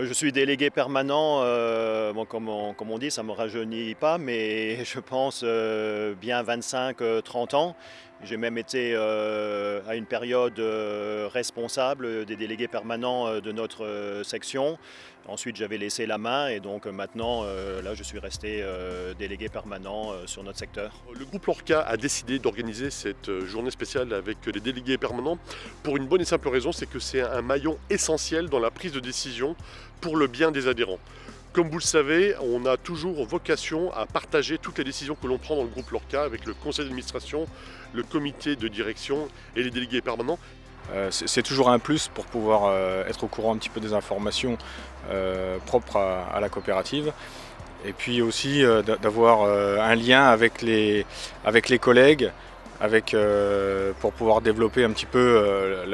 Je suis délégué permanent, bon, comme on dit, ça ne me rajeunit pas, mais je pense bien 25-30 ans. J'ai même été à une période responsable des délégués permanents de notre section. Ensuite, j'avais laissé la main et donc maintenant, là, je suis resté délégué permanent sur notre secteur. Le groupe Lorca a décidé d'organiser cette journée spéciale avec les délégués permanents pour une bonne et simple raison, c'est que c'est un maillon essentiel dans la prise de décision pour le bien des adhérents. Comme vous le savez, on a toujours vocation à partager toutes les décisions que l'on prend dans le groupe Lorca avec le conseil d'administration, le comité de direction et les délégués permanents. C'est toujours un plus pour pouvoir être au courant un petit peu des informations propres à la coopérative. Et puis aussi d'avoir un lien avec les collègues, pour pouvoir développer un petit peu,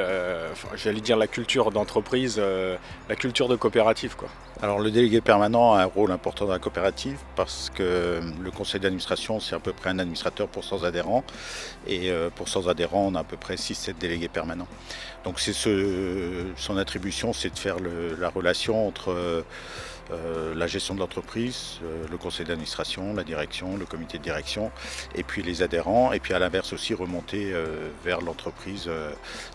j'allais dire la culture d'entreprise, la culture de coopérative, quoi. Alors le délégué permanent a un rôle important dans la coopérative parce que le conseil d'administration c'est à peu près un administrateur pour 100 adhérents et pour 100 adhérents on a à peu près 6-7 délégués permanents. Donc son attribution c'est de faire la relation entre la gestion de l'entreprise, le conseil d'administration, la direction, le comité de direction et puis les adhérents et puis à l'inverse aussi remonter vers l'entreprise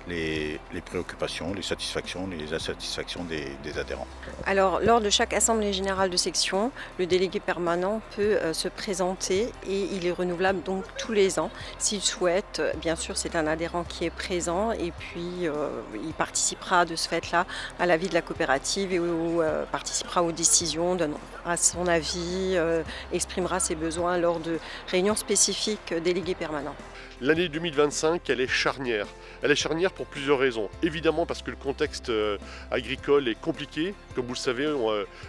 les préoccupations, les satisfactions, les insatisfactions des adhérents. Alors, lors de chaque assemblée générale de section, le délégué permanent peut se présenter et il est renouvelable donc tous les ans. S'il souhaite, bien sûr, c'est un adhérent qui est présent et puis il participera de ce fait-là à la vie de la coopérative et participera aux décisions, donnera son avis, exprimera ses besoins lors de réunions spécifiques délégués permanents. L'année 2025, elle est charnière. Elle est charnière pour plusieurs raisons. Évidemment parce que le contexte agricole est compliqué. Comme vous le savez,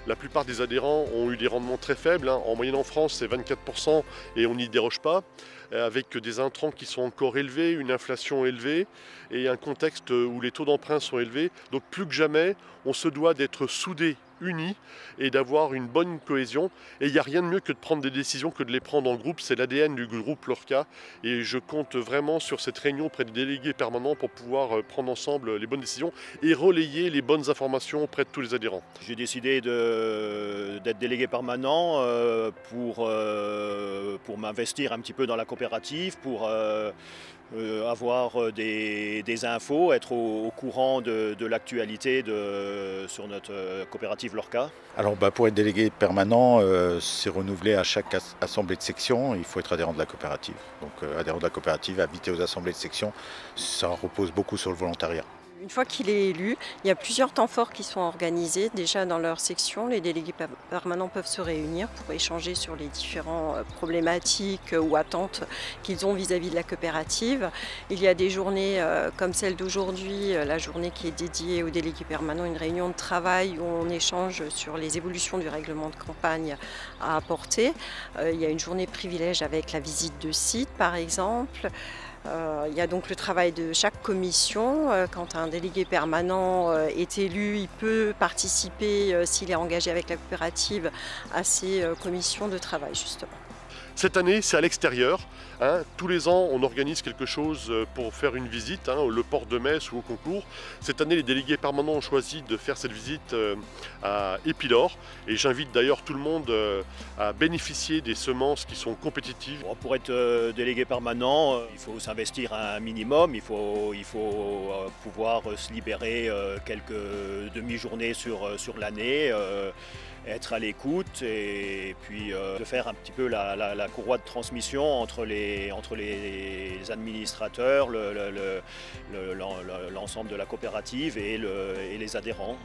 la plupart des adhérents ont eu des rendements très faibles. En moyenne en France, c'est 24% et on n'y déroge pas. Avec des intrants qui sont encore élevés, une inflation élevée et un contexte où les taux d'emprunt sont élevés. Donc plus que jamais, on se doit d'être soudés, unis et d'avoir une bonne cohésion. Et il n'y a rien de mieux que de prendre des décisions que de les prendre en groupe. C'est l'ADN du groupe Lorca et je compte vraiment sur cette réunion auprès des délégués permanents pour pouvoir prendre ensemble les bonnes décisions et relayer les bonnes informations auprès de tous les adhérents. J'ai décidé d'être délégué permanent pour m'investir un petit peu dans la coopérative, pour avoir des infos, être au courant de l'actualité sur notre coopérative Lorca. Alors pour être délégué permanent, c'est renouvelé à chaque assemblée de section, il faut être adhérent de la coopérative. Donc adhérent de la coopérative, invité aux assemblées de section, ça repose beaucoup sur le volontariat. Une fois qu'il est élu, il y a plusieurs temps forts qui sont organisés. Déjà dans leur section, les délégués permanents peuvent se réunir pour échanger sur les différentes problématiques ou attentes qu'ils ont vis-à-vis de la coopérative. Il y a des journées comme celle d'aujourd'hui, la journée qui est dédiée aux délégués permanents, une réunion de travail où on échange sur les évolutions du règlement de campagne à apporter. Il y a une journée privilège avec la visite de site par exemple. Il y a donc le travail de chaque commission. Quand un délégué permanent est élu, il peut participer, s'il est engagé avec la coopérative, à ces commissions de travail justement. Cette année, c'est à l'extérieur. Tous les ans, on organise quelque chose pour faire une visite, le port de Metz ou au concours. Cette année, les délégués permanents ont choisi de faire cette visite à Épilor. Et j'invite d'ailleurs tout le monde à bénéficier des semences qui sont compétitives. Bon, pour être délégué permanent, il faut s'investir un minimum. Il faut pouvoir se libérer quelques demi-journées sur l'année. Être à l'écoute et puis de faire un petit peu la courroie de transmission entre les administrateurs, l'ensemble de la coopérative et les adhérents.